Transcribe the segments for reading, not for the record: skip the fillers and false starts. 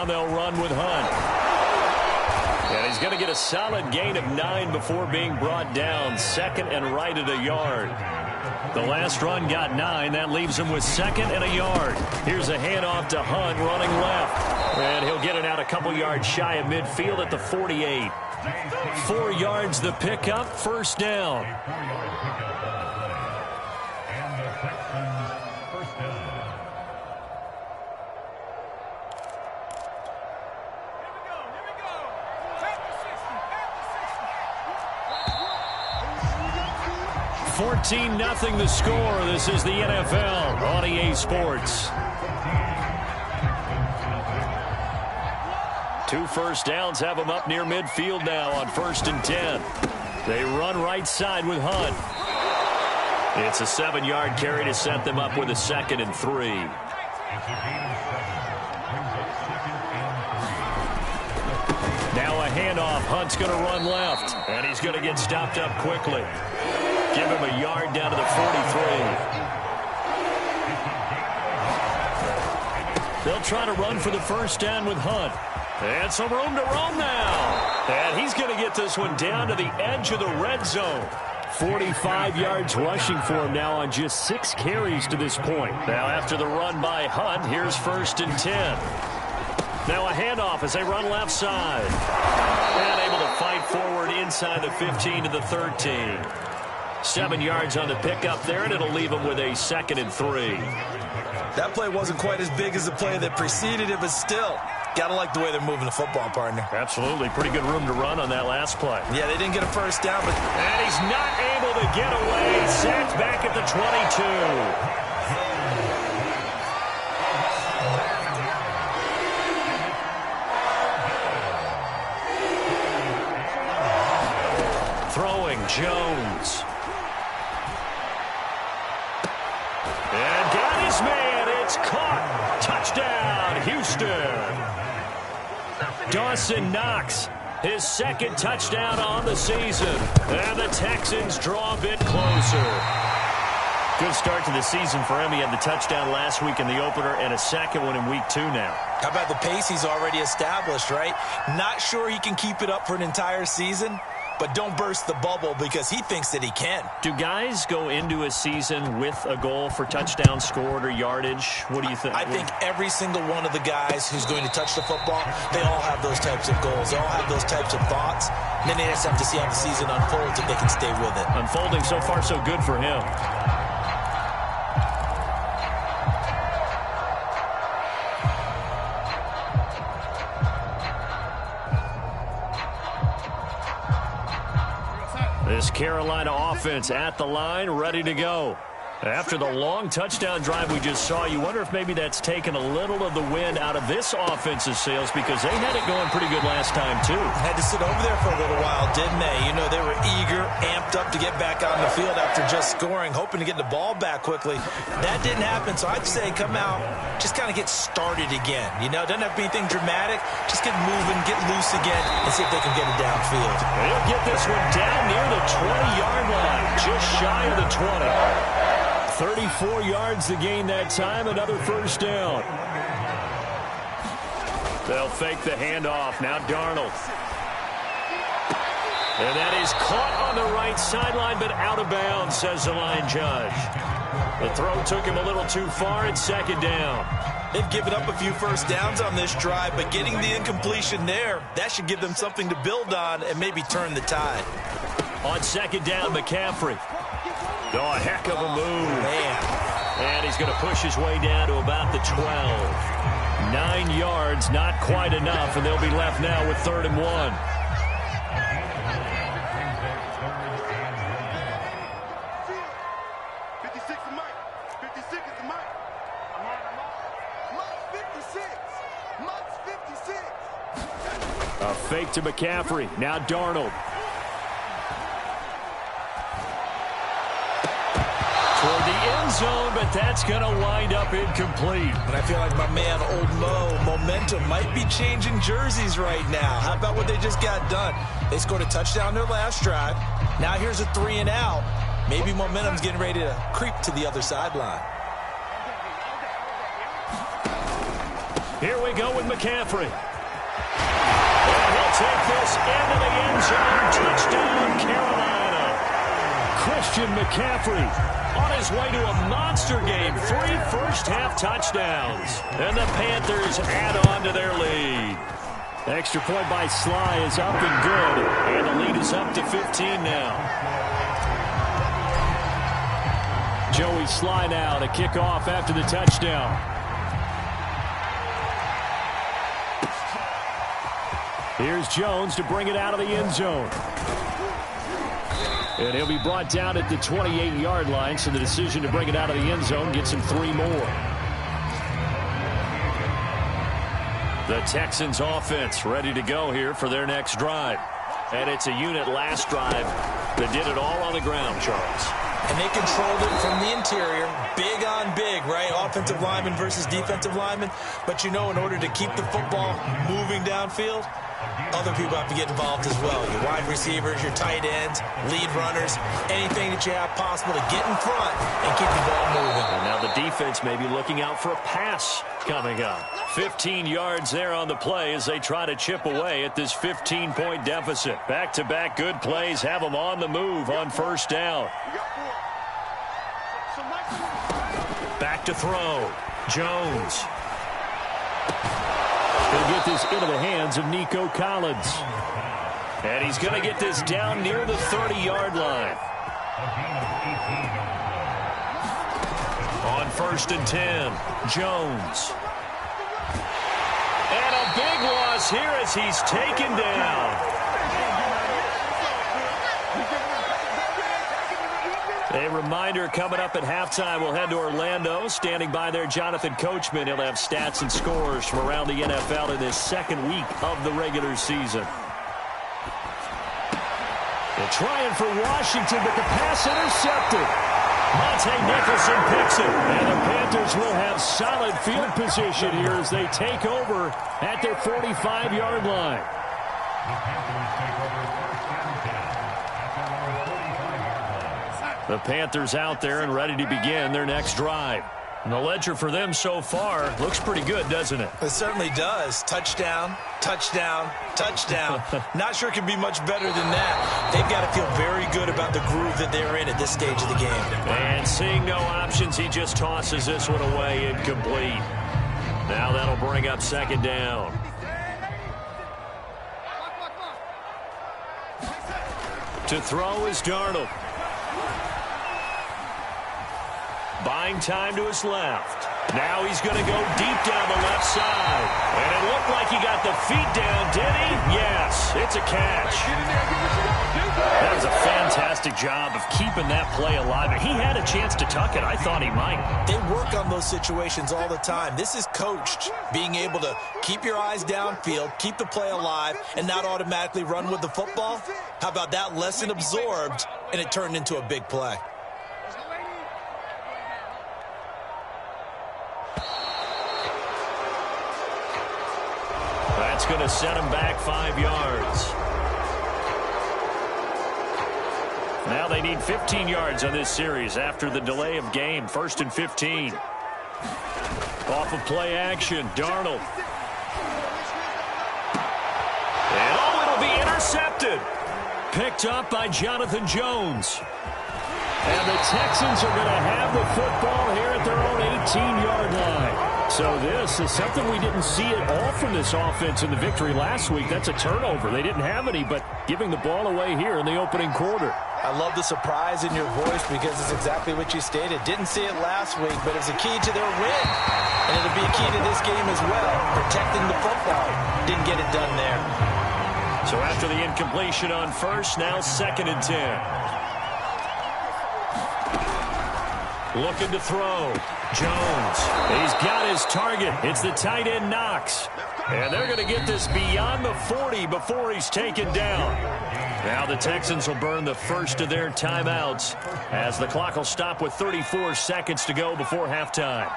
down, they'll run with Hunt. And he's going to get a solid gain of 9 before being brought down. Second and right at a yard. The last run got 9. That leaves him with second and a yard. Here's a handoff to Hunt running left. And he'll get it out a couple yards shy of midfield at the 48. 4 yards the pickup, first down. Nothing the score. This is the NFL on EA Sports. 2 first downs have them up near midfield now on 1st and 10. They run right side with Hunt. It's a 7-yard carry to set them up with a 2nd and 3. Now a handoff. Hunt's going to run left, and he's going to get stopped up quickly. Give him a yard down to the 43. They'll try to run for the first down with Hunt. And some room to roam now. And he's going to get this one down to the edge of the red zone. 45 yards rushing for him now on just 6 carries to this point. Now after the run by Hunt, here's 1st and 10. Now a handoff as they run left side. And able to fight forward inside the 15 to the 13. 7 yards on the pickup there, and it'll leave him with a 2nd and 3. That play wasn't quite as big as the play that preceded it, but still, gotta like the way they're moving the football, partner. Absolutely. Pretty good room to run on that last play. Yeah, they didn't get a first down, but... And he's not able to get away. Sacked back at the 22. Jones. And got his man. It's caught. Touchdown, Houston. Dawson Knox, his 2nd touchdown on the season. And the Texans draw a bit closer. Good start to the season for him. He had the touchdown last week in the opener and a 2nd one in week 2 now. How about the pace he's already established, right? Not sure he can keep it up for an entire season, but don't burst the bubble because he thinks that he can. Do guys go into a season with a goal for touchdown scored or yardage? What do you think? I think every single one of the guys who's going to touch the football, they all have those types of goals. They all have those types of thoughts. And then they just have to see how the season unfolds if they can stay with it. Unfolding so far so good for him. This Carolina offense at the line, ready to go. After the long touchdown drive we just saw, you wonder if maybe that's taken a little of the wind out of this offense's sails because they had it going pretty good last time, too. Had to sit over there for a little while, didn't they? You know, they were eager, amped up to get back on the field after just scoring, hoping to get the ball back quickly. That didn't happen, so I'd say come out, just kind of get started again. You know, doesn't have to be anything dramatic. Just get moving, get loose again, and see if they can get it downfield. They'll get this one down near the 20-yard line, just shy of the 20. 34 yards to gain that time, another first down. They'll fake the handoff. Now Darnold. And that is caught on the right sideline, but out of bounds, says the line judge. The throw took him a little too far. It's 2nd down. They've given up a few first downs on this drive, but getting the incompletion there, that should give them something to build on and maybe turn the tide. On 2nd down, McCaffrey. Oh, a heck of a move. Man. And he's going to push his way down to about the 12. 9 yards, not quite enough, and they'll be left now with 3rd and 1. A fake to McCaffrey. Now Darnold. Toward the end zone, but that's going to wind up incomplete. And I feel like my man, Old Mo, momentum might be changing jerseys right now. How about what they just got done? They scored a touchdown their last drive. Now here's a 3 and out. Maybe momentum's getting ready to creep to the other sideline. Here we go with McCaffrey. And he'll take this into the end zone. Touchdown, Carolina. Christian McCaffrey on his way to a monster game. 3 first-half touchdowns. And the Panthers add on to their lead. Extra point by Sly is up and good. And the lead is up to 15 now. Joey Sly now to kick off after the touchdown. Here's Jones to bring it out of the end zone. And he'll be brought down at the 28-yard line, so the decision to bring it out of the end zone gets him 3 more. The Texans offense ready to go here for their next drive. And it's a unit last drive that did it all on the ground, Charles. And they controlled it from the interior. Big on big, right? Offensive lineman versus defensive lineman. But you know, in order to keep the football moving downfield, other people have to get involved as well. Your wide receivers, your tight ends, lead runners, anything that you have possible to get in front and keep the ball moving. And now the defense may be looking out for a pass coming up. 15 yards there on the play as they try to chip away at this 15-point deficit. Back-to-back good plays have them on the move on first down. Back to throw. Jones. Going to get this into the hands of Nico Collins. And he's going to get this down near the 30-yard line. On 1st and 10, Jones. And a big loss here as he's taken down. A reminder coming up at halftime, we'll head to Orlando. Standing by there, Jonathan Coachman. He'll have stats and scores from around the NFL in this second week of the regular season. They're trying for Washington, but the pass intercepted. Monte Nicholson picks it. And the Panthers will have solid field position here as they take over at their 45-yard line. The Panthers out there and ready to begin their next drive. And the ledger for them so far looks pretty good, doesn't it? It certainly does. Touchdown, touchdown, touchdown. Not sure it can be much better than that. They've got to feel very good about the groove that they're in at this stage of the game. And seeing no options, he just tosses this one away incomplete. Now that'll bring up 2nd down. To throw is Darnold. Buying time to his left. Now he's going to go deep down the left side. And it looked like he got the feet down, did he? Yes, it's a catch. That was a fantastic job of keeping that play alive. And he had a chance to tuck it. I thought he might. They work on those situations all the time. This is coached, being able to keep your eyes downfield, keep the play alive, and not automatically run with the football. How about that lesson absorbed, and it turned into a big play? That's going to set him back 5 yards. Now they need 15 yards on this series after the delay of game. 1st and 15. Off of play action, Darnold. And it'll be intercepted. Picked up by Jonathan Jones. And the Texans are going to have the football here at their own 18-yard line. So this is something we didn't see at all from this offense in the victory last week. That's a turnover. They didn't have any, but giving the ball away here in the opening quarter. I love the surprise in your voice because it's exactly what you stated. Didn't see it last week, but it's a key to their win. And it'll be a key to this game as well, protecting the football. Didn't get it done there. So after the incompletion on 1st, now 2nd and 10. Looking to throw. Jones. He's got his target. It's the tight end Knox. And they're going to get this beyond the 40 before he's taken down. Now the Texans will burn the first of their timeouts as the clock will stop with 34 seconds to go before halftime.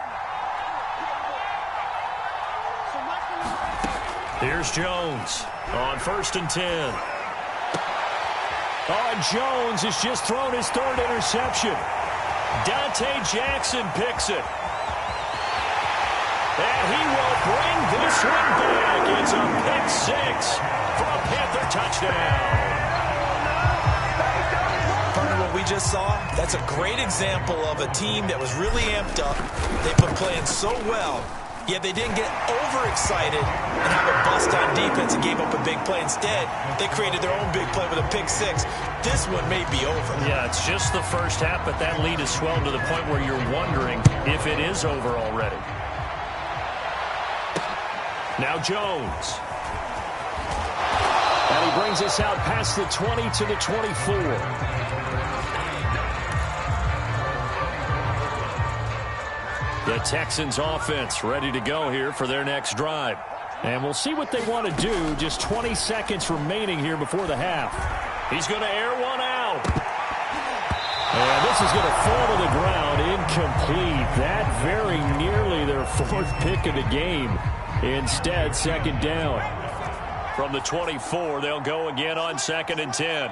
Here's Jones on 1st and 10. Oh, and Jones has just thrown his 3rd interception. Dante Jackson picks it. And he will bring swing back. It's a pick six for a Panther touchdown. Partner, what we just saw, that's a great example of a team that was really amped up. They've been playing so well, yet they didn't get overexcited and have a bust on defense and gave up a big play. Instead, they created their own big play with a pick six. This one may be over. Yeah, it's just the first half, but that lead has swelled to the point where you're wondering if it is over already. Now Jones. And he brings us out past the 20 to the 24. The Texans offense ready to go here for their next drive. And we'll see what they want to do. Just 20 seconds remaining here before the half. He's going to air one out. And this is going to fall to the ground incomplete. That very nearly their fourth pick of the game. Instead, second down. From the 24, they'll go again on 2nd and 10.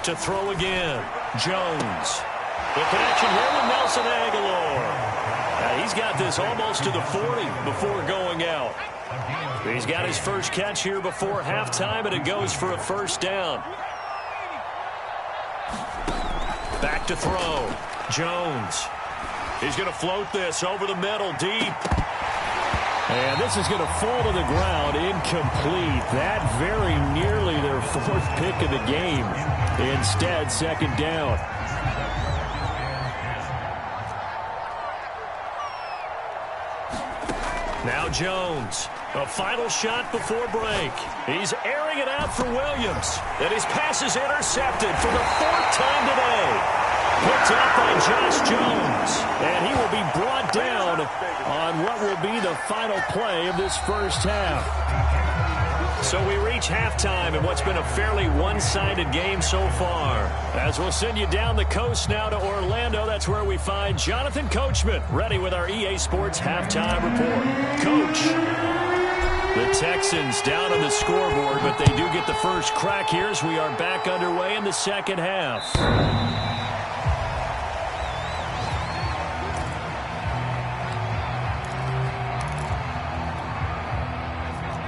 To throw again, Jones. The connection here with Nelson Aguilar. He's got this almost to the 40 before going out. He's got his first catch here before halftime, and it goes for a first down. Back to throw. Jones. He's going to float this over the middle, deep. And this is going to fall to the ground incomplete. That very nearly their fourth pick of the game. Instead, second down. Now Jones. A final shot before break. He's airing it out for Williams. And his pass is intercepted for the fourth time today. Picked up by Josh Jones. And he will be brought down on what will be the final play of this first half. So we reach halftime in what's been a fairly one-sided game so far. As we'll send you down the coast now to Orlando, that's where we find Jonathan Coachman ready with our EA Sports halftime report. Coach, the Texans down on the scoreboard, but they do get the first crack here as we are back underway in the second half.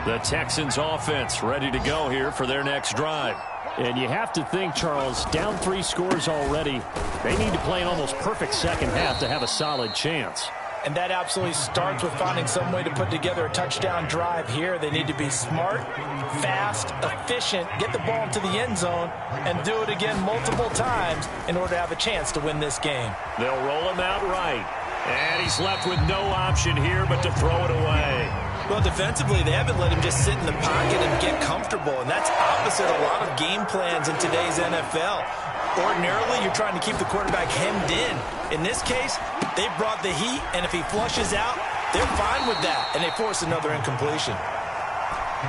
The Texans offense ready to go here for their next drive. And you have to think, Charles, down 3 scores already. They need to play an almost perfect second half to have a solid chance. And that absolutely starts with finding some way to put together a touchdown drive here. They need to be smart, fast, efficient, get the ball into the end zone, and do it again multiple times in order to have a chance to win this game. They'll roll him out right. And he's left with no option here but to throw it away. Well, defensively, they haven't let him just sit in the pocket and get comfortable, and that's opposite a lot of game plans in today's NFL. Ordinarily, you're trying to keep the quarterback hemmed in. In this case, they brought the heat, and if he flushes out, they're fine with that, and they force another incompletion.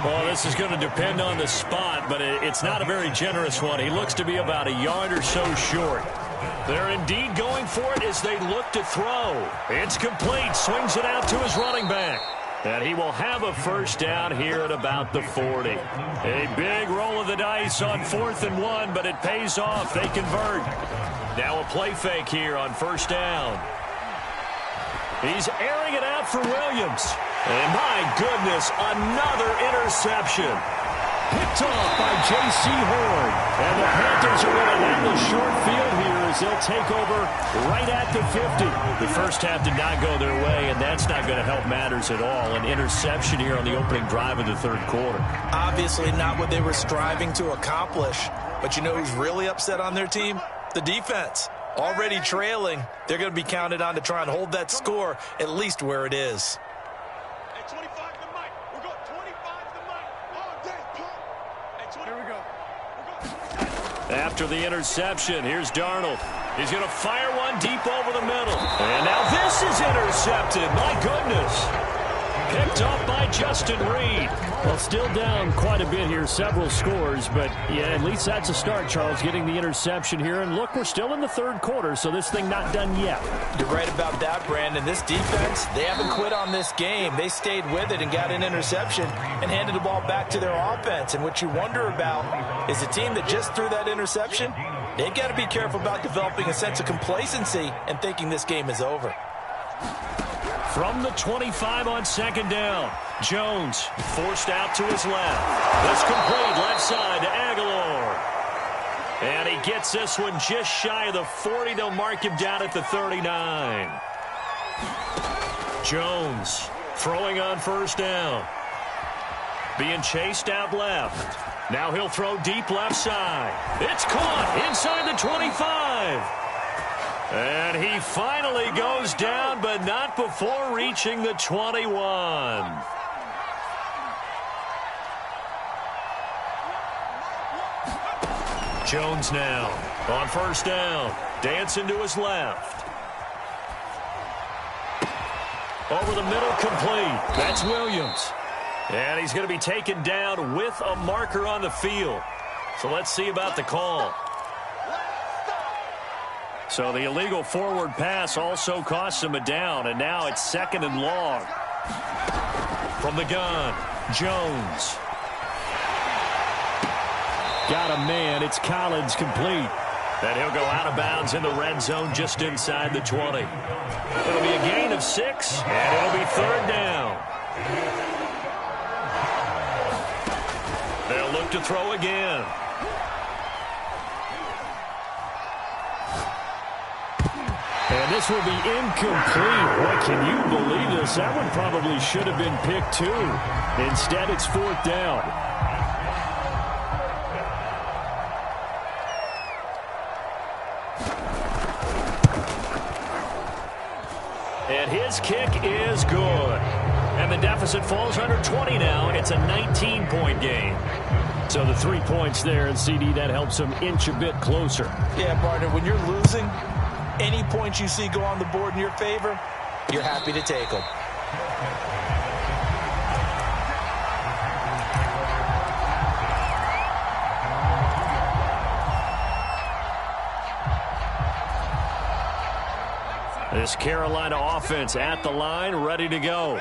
Well, this is going to depend on the spot, but it's not a very generous one. He looks to be about a yard or so short. They're indeed going for it as they look to throw. It's complete. Swings it out to his running back. And he will have a first down here at about the 40. A big roll of the dice on 4th and 1, but it pays off. They convert. Now a play fake here on first down. He's airing it out for Williams. And my goodness, another interception. Picked off by J.C. Horn. And the Panthers are going to have the short field here as they'll take over right at the 50. The first half did not go their way, and that's not going to help matters at all. An interception here on the opening drive of the third quarter. Obviously not what they were striving to accomplish. But you know who's really upset on their team? The defense. Already trailing. They're going to be counted on to try and hold that score at least where it is. After the interception, here's Darnold. He's going to fire one deep over the middle. And now this is intercepted. My goodness. Picked up by Justin Reed. Well, still down quite a bit here, several scores. But, yeah, at least that's a start, Charles, getting the interception here. And, look, we're still in the third quarter, so this thing not done yet. You're right about that, Brandon. This defense, they haven't quit on this game. They stayed with it and got an interception and handed the ball back to their offense. And what you wonder about is a team that just threw that interception, they've got to be careful about developing a sense of complacency and thinking this game is over. From the 25 on second down, Jones forced out to his left. That's complete left side to Aguilar. And he gets this one just shy of the 40. They'll mark him down at the 39. Jones throwing on first down. Being chased out left. Now he'll throw deep left side. It's caught inside the 25. And he finally goes down, but not before reaching the 21. Jones now on first down. Dancing to his left. Over the middle, complete. That's Williams. And he's going to be taken down with a marker on the field. So let's see about the call. So the illegal forward pass also costs him a down, and now it's second and long. From the gun, Jones. Got a man. It's Collins, complete. And he'll go out of bounds in the red zone just inside the 20. It'll be a gain of 6, and it'll be third down. They'll look to throw again. And this will be incomplete. What, can you believe this? That one probably should have been picked too. Instead, it's fourth down. And his kick is good. And the deficit falls under 20 now. It's a 19-point game. So the 3 points there, and CD, that helps them inch a bit closer. Yeah, partner, when you're losing, any points you see go on the board in your favor, you're happy to take them. This Carolina offense at the line, ready to go.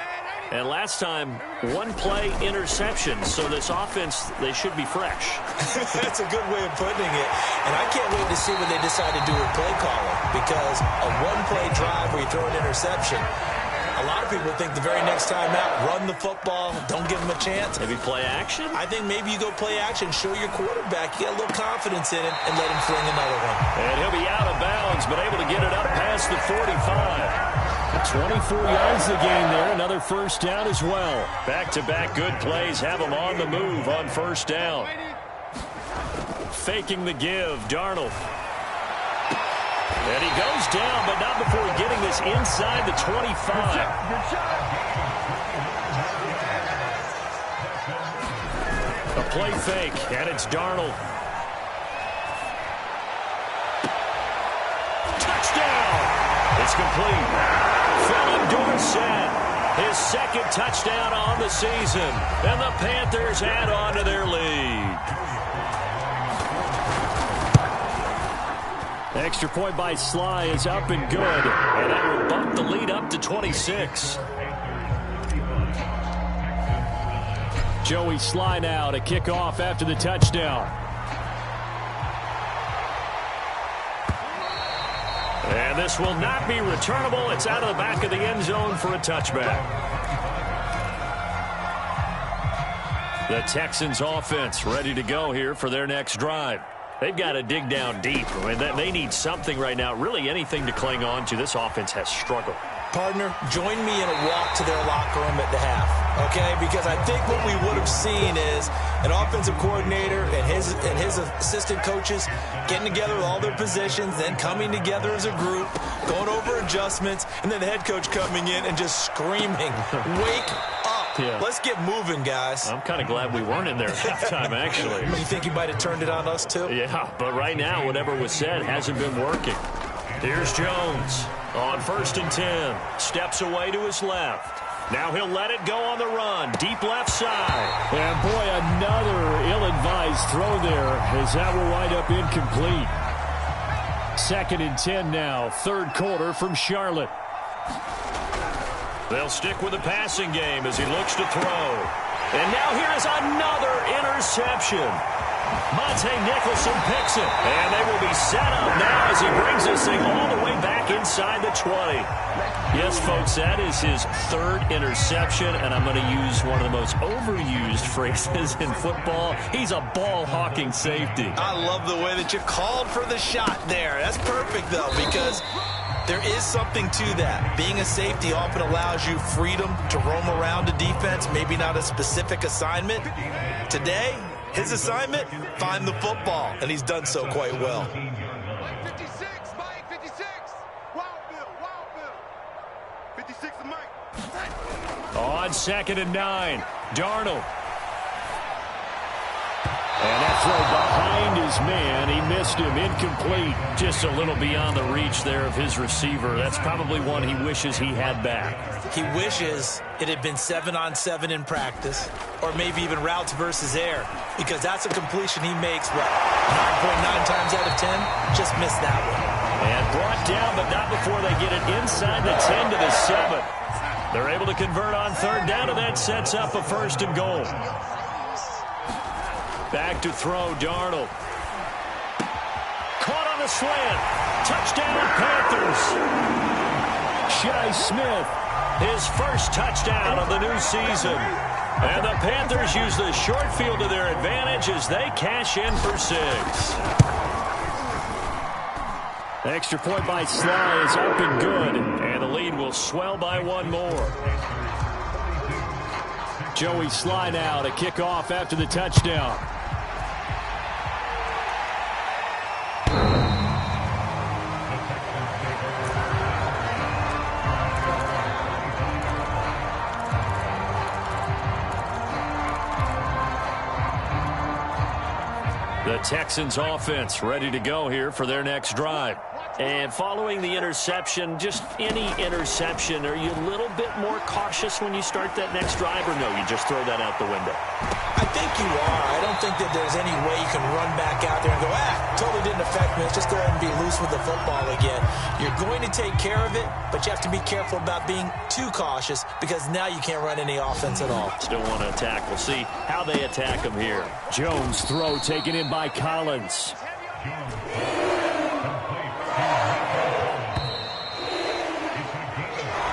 And last time, one-play interception. So this offense, they should be fresh. That's a good way of putting it. And I can't wait to see what they decide to do with play calling. Because a one-play drive where you throw an interception, a lot of people think the very next time out, run the football, don't give them a chance. Maybe play action? I think maybe you go play action, show your quarterback, you get a little confidence in it, and let him fling another one. And he'll be out of bounds, but able to get it up past the 45. 24 yards the game there. Another first down as well. Back-to-back good plays have him on the move on first down. Faking the give, Darnold. And he goes down, but not before getting this inside the 25. A play fake, and it's Darnold. Touchdown! It's complete. Philip Dorsett, his second touchdown on the season. And the Panthers add on to their lead. Extra point by Sly is up and good. And that will bump the lead up to 26. Joey Sly now to kick off after the touchdown. And this will not be returnable. It's out of the back of the end zone for a touchback. The Texans offense ready to go here for their next drive. They've got to dig down deep. I mean, they need something right now, really anything to cling on to. This offense has struggled. Partner, join me in a walk to their locker room at the half, okay? Because I think what we would have seen is an offensive coordinator and his assistant coaches getting together with all their positions, then coming together as a group, going over adjustments, and then the head coach coming in and just screaming, wake up. Yeah. Let's get moving, guys. I'm kind of glad we weren't in there at halftime, actually. You think you might have turned it on us, too? Yeah, but right now, whatever was said hasn't been working. Here's Jones on 1st and 10. Steps away to his left. Now he'll let it go on the run. Deep left side. And, boy, another ill-advised throw there as that will wind up incomplete. 2nd and 10 now. 3rd quarter from Charlotte. They'll stick with the passing game as he looks to throw. And now here is another interception. Monte Nicholson picks it. And they will be set up now as he brings this thing all the way back inside the 20. Yes, folks, that is his third interception, and I'm going to use one of the most overused phrases in football. He's a ball-hawking safety. I love the way that you called for the shot there. That's perfect, though, because there is something to that. Being a safety often allows you freedom to roam around a defense, maybe not a specific assignment. Today, his assignment, find the football, and he's done so quite well. 56, Mike, 56. Wild Bill. 56 to Mike. On 2nd and 9, Darnold. And that throw behind his man, he missed him, incomplete. Just a little beyond the reach there of his receiver. That's probably one he wishes he had back. He wishes it had been 7-on-7 in practice, or maybe even routes versus air, because that's a completion he makes, what, 9.9 times out of 10? Just missed that one. And brought down, but not before they get it inside the 10 to the 7. They're able to convert on 3rd down, and that sets up a 1st and goal. Back to throw, Darnold. Caught on the slant. Touchdown, Panthers. Shi Smith, his first touchdown of the new season. And the Panthers use the short field to their advantage as they cash in for 6. The extra point by Sly is up and good, and the lead will swell by 1 more. Joey Sly now to kick off after the touchdown. The Texans offense ready to go here for their next drive. And following the interception, just any interception, are you a little bit more cautious when you start that next drive, or no, you just throw that out the window? I think you are. I don't think that there's any way you can run back out there and go, totally didn't affect me. Let's just go ahead and be loose with the football again. You're going to take care of it, but you have to be careful about being too cautious because now you can't run any offense at all. Still want to attack. We'll see how they attack him here. Jones' throw taken in by Collins.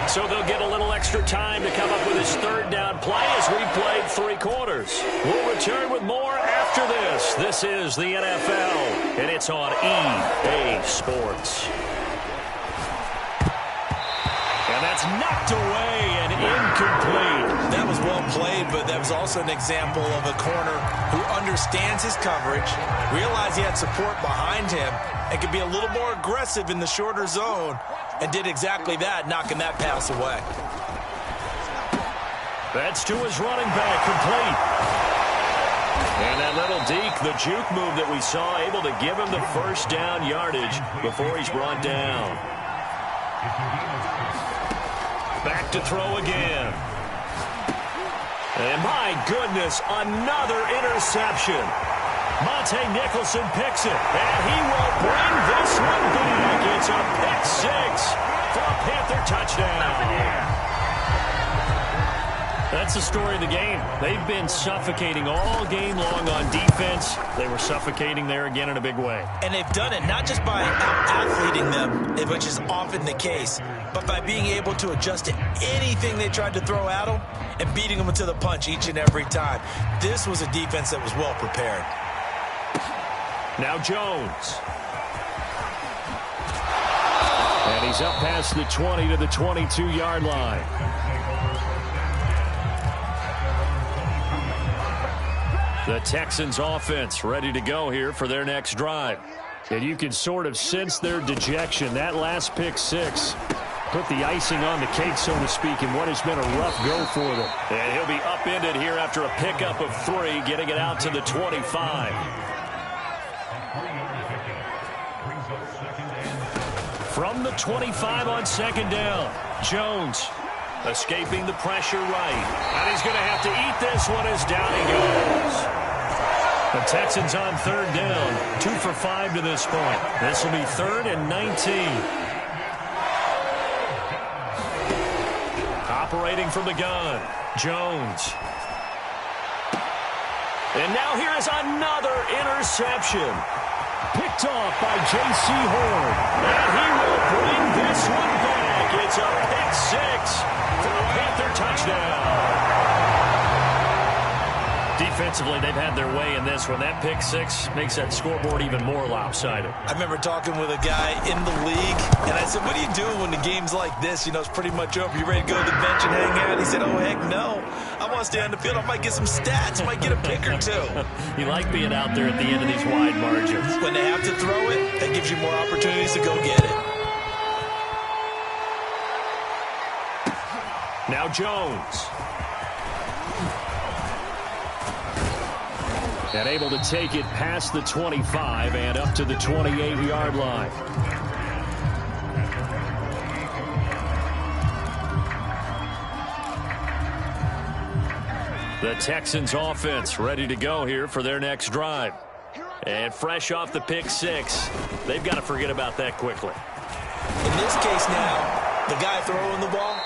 So they'll get a little extra time to come up with his 3rd down play as we played 3 quarters. We'll return with more after this. This is the NFL, and it's on EA Sports. And that's knocked away and incomplete. That was well played, but that was also an example of a corner who understands his coverage, realized he had support behind him, and could be a little more aggressive in the shorter zone, and did exactly that, knocking that pass away. That's to his running back, complete. And that little deke, the juke move that we saw, able to give him the 1st down yardage before he's brought down. Back to throw again. And my goodness, another interception. Monte Nicholson picks it, and he will bring this one back. It's a pick 6 for a Panther touchdown. That's the story of the game. They've been suffocating all game long on defense. They were suffocating there again in a big way. And they've done it not just by out-athleting them, which is often the case, but by being able to adjust to anything they tried to throw at them and beating them to the punch each and every time. This was a defense that was well prepared. Now Jones. And he's up past the 20 to the 22-yard line. The Texans offense ready to go here for their next drive. And you can sort of sense their dejection. That last pick 6 put the icing on the cake, so to speak, in what has been a rough go for them. And he'll be upended here after a pickup of 3, getting it out to the 25. From the 25 on 2nd down, Jones escaping the pressure right. And he's going to have to eat this one as down he goes. The Texans on 3rd down, 2 for 5 to this point. This will be 3rd and 19. Operating from the gun, Jones. And now here is another interception. Picked off by J.C. Horn. And he will bring this one back. It's a pick six for a Panther touchdown. Defensively, they've had their way in this one. That pick six makes that scoreboard even more lopsided. I remember talking with a guy in the league, and I said, what do you do when the game's like this? You know, it's pretty much over. You ready to go to the bench and hang out? He said, oh, heck no. I want to stay on the field. I might get some stats. I might get a pick or two. You like being out there at the end of these wide margins. When they have to throw it, that gives you more opportunities to go get it. Now Jones. And able to take it past the 25 and up to the 28-yard line. The Texans offense ready to go here for their next drive. And fresh off the pick six, they've got to forget about that quickly. In this case now, the guy throwing the ball,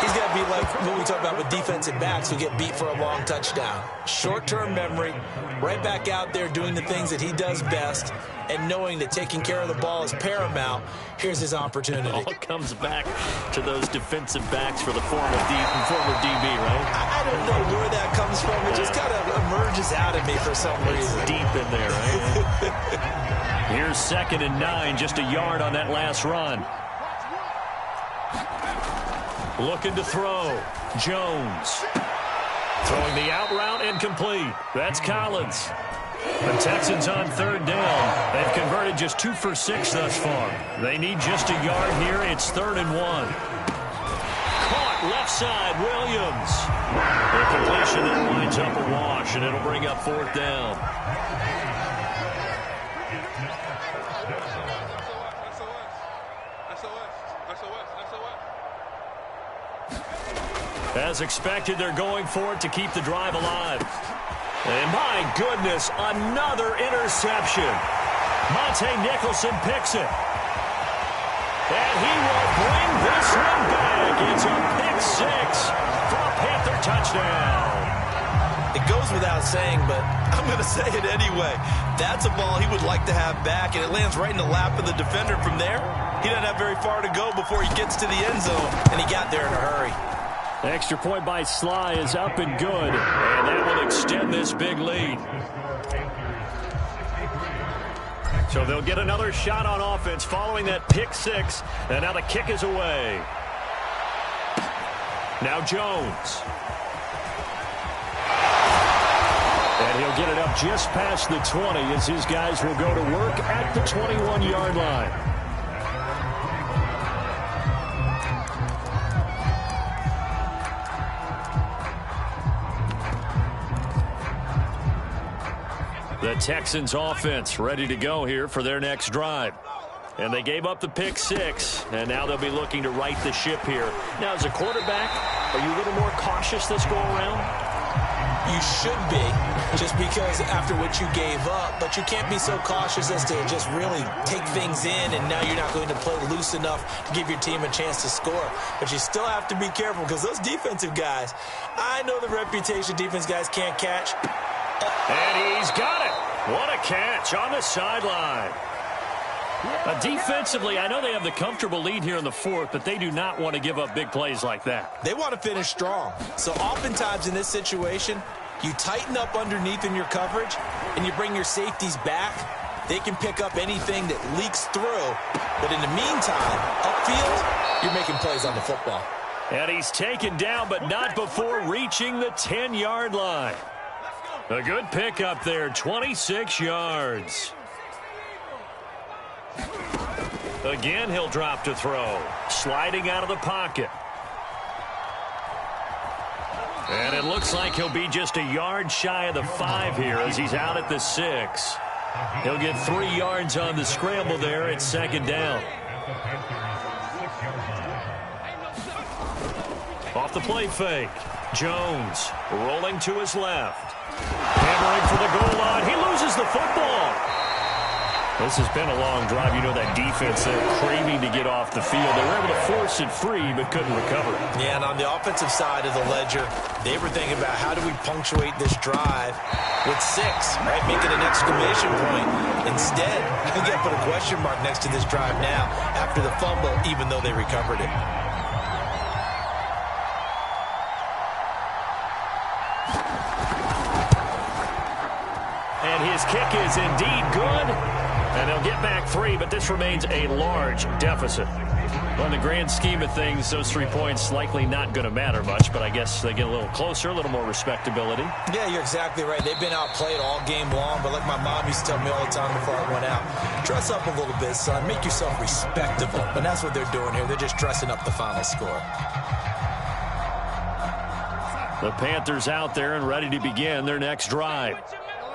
he's got to be like what we talk about with defensive backs who get beat for a long touchdown. Short-term memory, right back out there doing the things that he does best, and knowing that taking care of the ball is paramount. Here's his opportunity. It all comes back to those defensive backs for the former DB, right? I don't know where that comes from. It just kind of emerges out of me for some reason. It's deep in there, right? Here's 2nd and 9, just a yard on that last run. Looking to throw. Jones. Throwing the out route incomplete. That's Collins. The Texans on 3rd down. They've converted just 2 for 6 thus far. They need just a yard here. It's 3rd and 1. Caught left side, Williams. The completion that winds up a wash, and it'll bring up 4th down. As expected, they're going for it to keep the drive alive. And my goodness, another interception. Monte Nicholson picks it. And he will bring this one back. It's a pick six for a Panther touchdown. It goes without saying, but I'm going to say it anyway. That's a ball he would like to have back, and it lands right in the lap of the defender from there. He doesn't have very far to go before he gets to the end zone, and he got there in a hurry. Extra point by Sly is up and good, and that will extend this big lead. So they'll get another shot on offense following that pick six, and now the kick is away. Now Jones. And he'll get it up just past the 20 as his guys will go to work at the 21-yard line. The Texans offense ready to go here for their next drive. And they gave up the pick six, and now they'll be looking to right the ship here. Now, as a quarterback, are you a little more cautious this go-around? You should be, just because after what you gave up, but you can't be so cautious as to just really take things in, and now you're not going to play loose enough to give your team a chance to score. But you still have to be careful, because those defensive guys, I know the reputation defense guys can't catch. And he's got it. What a catch on the sideline. Defensively, I know they have the comfortable lead here in the 4th, but they do not want to give up big plays like that. They want to finish strong. So oftentimes in this situation, you tighten up underneath in your coverage, and you bring your safeties back. They can pick up anything that leaks through. But in the meantime, upfield, you're making plays on the football. And he's taken down, but not before reaching the 10-yard line. A good pickup there, 26 yards. Again, he'll drop to throw. Sliding out of the pocket. And it looks like he'll be just a yard shy of the 5 here as he's out at the 6. He'll get 3 yards on the scramble there at 2nd down. Off the play fake. Jones rolling to his left. Hammering for the goal line. He loses the football. This has been a long drive. You know that defense, they're craving to get off the field. They were able to force it free, but couldn't recover. Yeah, and on the offensive side of the ledger, they were thinking about how do we punctuate this drive with 6, right? Make it an exclamation point. Instead, you get put a question mark next to this drive now after the fumble, even though they recovered it. And his kick is indeed good. And they'll get back 3, but this remains a large deficit. Well, in the grand scheme of things, those 3 points likely not going to matter much, but I guess they get a little closer, a little more respectability. Yeah, you're exactly right. They've been outplayed all game long, but like my mom used to tell me all the time before I went out, dress up a little bit, son. Make yourself respectable. And that's what they're doing here. They're just dressing up the final score. The Panthers out there and ready to begin their next drive.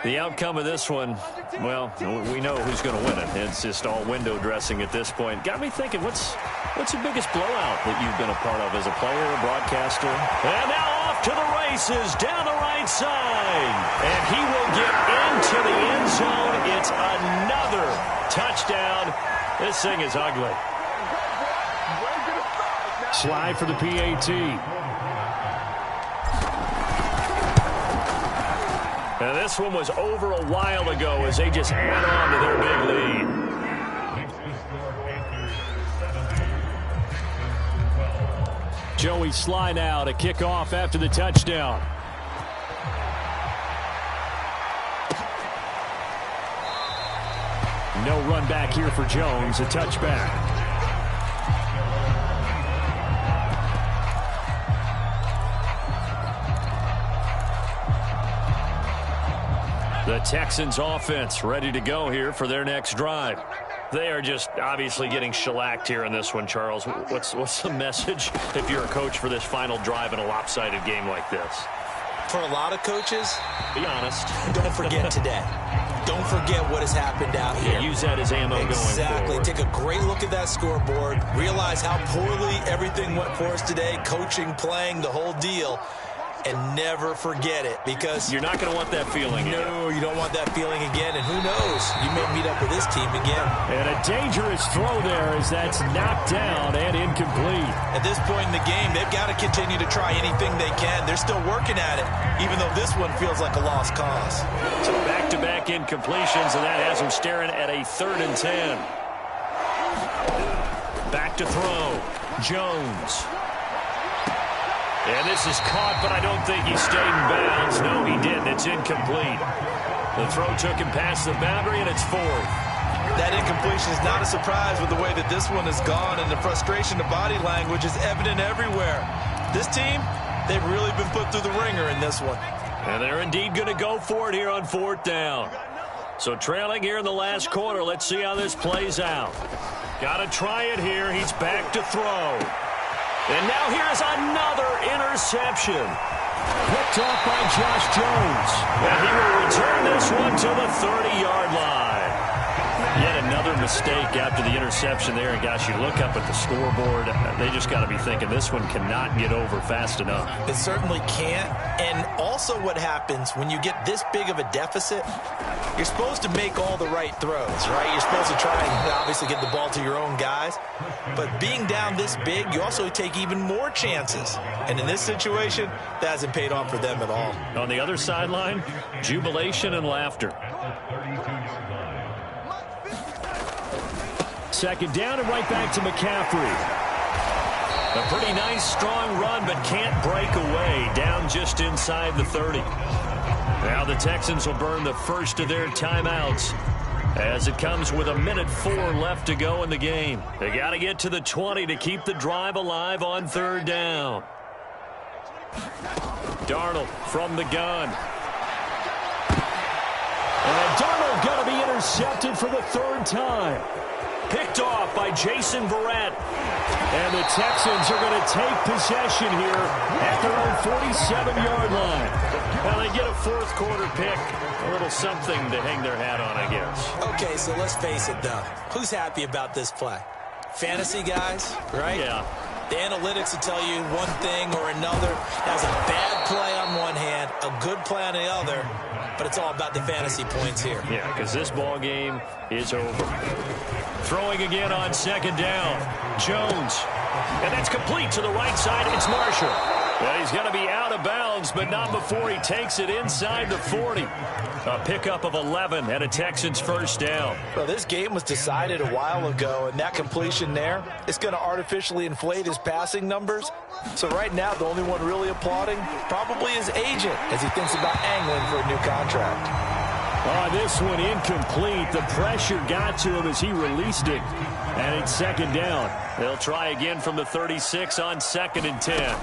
The outcome of this one, well, we know who's going to win it. It's just all window dressing at this point. Got me thinking, what's the biggest blowout that you've been a part of as a player, a broadcaster? And now off to the races down the right side. And he will get into the end zone. It's another touchdown. This thing is ugly. Slide for the PAT. And this one was over a while ago as they just add on to their big lead. Joey Sly now to kick off after the touchdown. No run back here for Jones, a touchback. The Texans offense ready to go here for their next drive. They are just obviously getting shellacked here in this one, Charles. What's the message if you're a coach for this final drive in a lopsided game like this? For a lot of coaches, be honest. Don't forget today. Don't forget what has happened out here. Yeah, use that as ammo going forward. Exactly. Take a great look at that scoreboard. Realize how poorly everything went for us today. Coaching, playing, the whole deal. And never forget it, because you're not going to want that feeling again. No, you don't want that feeling again. And who knows? You may meet up with this team again. And a dangerous throw there as that's knocked down and incomplete. At this point in the game, they've got to continue to try anything they can. They're still working at it, even though this one feels like a lost cause. So back-to-back incompletions, and that has them staring at a 3rd and 10. Back to throw. Jones. And this is caught, but I don't think he stayed in bounds. No, he didn't. It's incomplete. The throw took him past the boundary, and it's 4th. That incompletion is not a surprise with the way that this one has gone, and the frustration of body language is evident everywhere. This team, they've really been put through the ringer in this one. And they're indeed going to go for it here on 4th down. So trailing here in the last quarter. Let's see how this plays out. Got to try it here. He's back to throw. And now here's another interception. Picked off by Josh Jones. And he will return this one to the 30-yard line. Yet another mistake after the interception there. And gosh, you look up at the scoreboard, they just got to be thinking this one cannot get over fast enough. It certainly can't. And also what happens when you get this big of a deficit, you're supposed to make all the right throws, right? You're supposed to try and obviously get the ball to your own guys. But being down this big, you also take even more chances. And in this situation, that hasn't paid off for them at all. On the other sideline, jubilation and laughter. 2nd down and right back to McCaffrey. A pretty nice, strong run, but can't break away. Down just inside the 30. Now the Texans will burn the first of their timeouts as it comes with 1:04 left to go in the game. They got to get to the 20 to keep the drive alive on 3rd down. Darnold from the gun. And Darnold going to be intercepted for the 3rd time. Picked off by Jason Verrett. And the Texans are going to take possession here at their own 47-yard line. Well, they get a 4th quarter pick. A little something to hang their hat on, I guess. Okay, so let's face it, though. Who's happy about this play? Fantasy guys, right? Yeah. The analytics will tell you one thing or another. That was a bad play on one hand, a good play on the other, but it's all about the fantasy points here. Yeah, because this ball game is over. Throwing again on second down. Jones. And that's complete to the right side. It's Marshall. Well, he's going to be out of bounds, but not before he takes it inside the 40. A pickup of 11 and a Texans first down. Well, this game was decided a while ago, and that completion there is going to artificially inflate his passing numbers. So right now, the only one really applauding probably his agent as he thinks about angling for a new contract. This one incomplete. The pressure got to him as he released it. And it's second down. They'll try again from the 36 on 2nd and 10.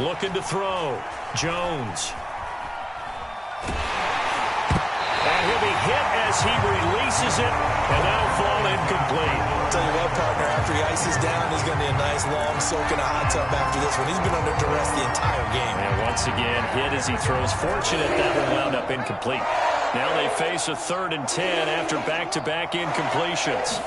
Looking to throw. Jones. And he'll be hit as he releases it. And that'll fall incomplete. I'll tell you what, partner, after he ices down, he's going to be a nice long soak in a hot tub after this one. He's been under duress the entire game. And once again, hit as he throws. Fortunate that one wound up incomplete. Now they face a 3rd and 10 after back-to-back incompletions.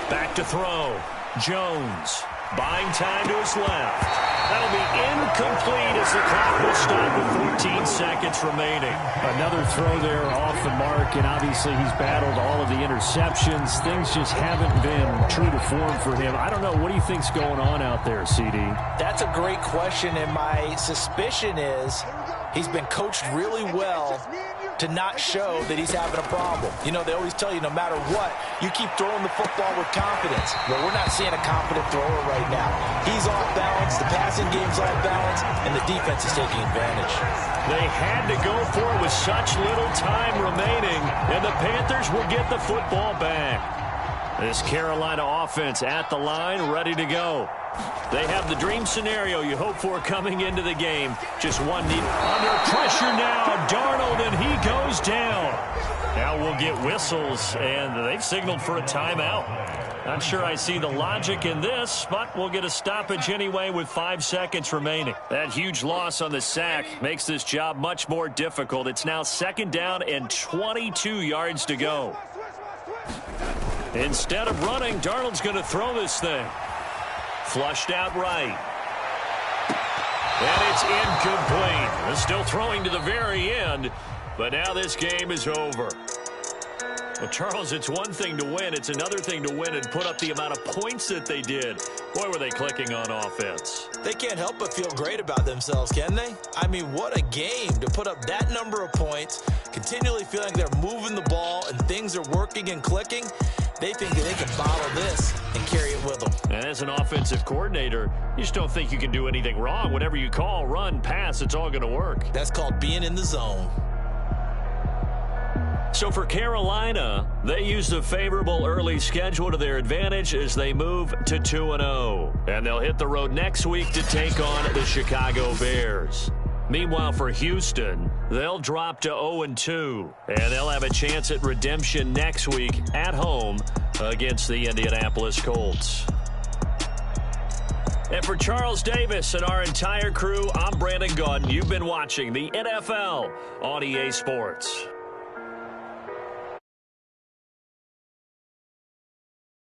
Back to throw. Jones buying time to his left. That'll be incomplete as the clock will stop with 14 seconds remaining. Another throw there off the mark, and obviously he's battled all of the interceptions. Things just haven't been true to form for him. I don't know. What do you think's going on out there, CD? That's a great question, and my suspicion is he's been coached really well to not show that he's having a problem. You know, they always tell you no matter what, you keep throwing the football with confidence. Well, we're not seeing a confident thrower right now. He's off balance, the passing game's off balance, and the defense is taking advantage. They had to go for it with such little time remaining, and the Panthers will get the football back. This Carolina offense at the line, ready to go. They have the dream scenario you hope for coming into the game. Just one need. Under pressure now, Darnold, and he goes down. Now we'll get whistles, and they've signaled for a timeout. Not sure I see the logic in this, but we'll get a stoppage anyway with 5 seconds remaining. That huge loss on the sack makes this job much more difficult. It's now 2nd down and 22 yards to go. Instead of running, Darnold's going to throw this thing. Flushed out right. And it's incomplete. They're still throwing to the very end, but now this game is over. Well, Charles, it's one thing to win. It's another thing to win and put up the amount of points that they did. Boy, were they clicking on offense. They can't help but feel great about themselves, can they? I mean, what a game to put up that number of points, continually feeling they're moving the ball and things are working and clicking. They think that they can bottle this and carry it with them. And as an offensive coordinator, you just don't think you can do anything wrong. Whatever you call, run, pass, it's all going to work. That's called being in the zone. So for Carolina, they used a favorable early schedule to their advantage as they move to 2-0. And they'll hit the road next week to take on the Chicago Bears. Meanwhile, for Houston, they'll drop to 0-2, and they'll have a chance at redemption next week at home against the Indianapolis Colts. And for Charles Davis and our entire crew, I'm Brandon Gaudin. You've been watching the NFL on EA Sports.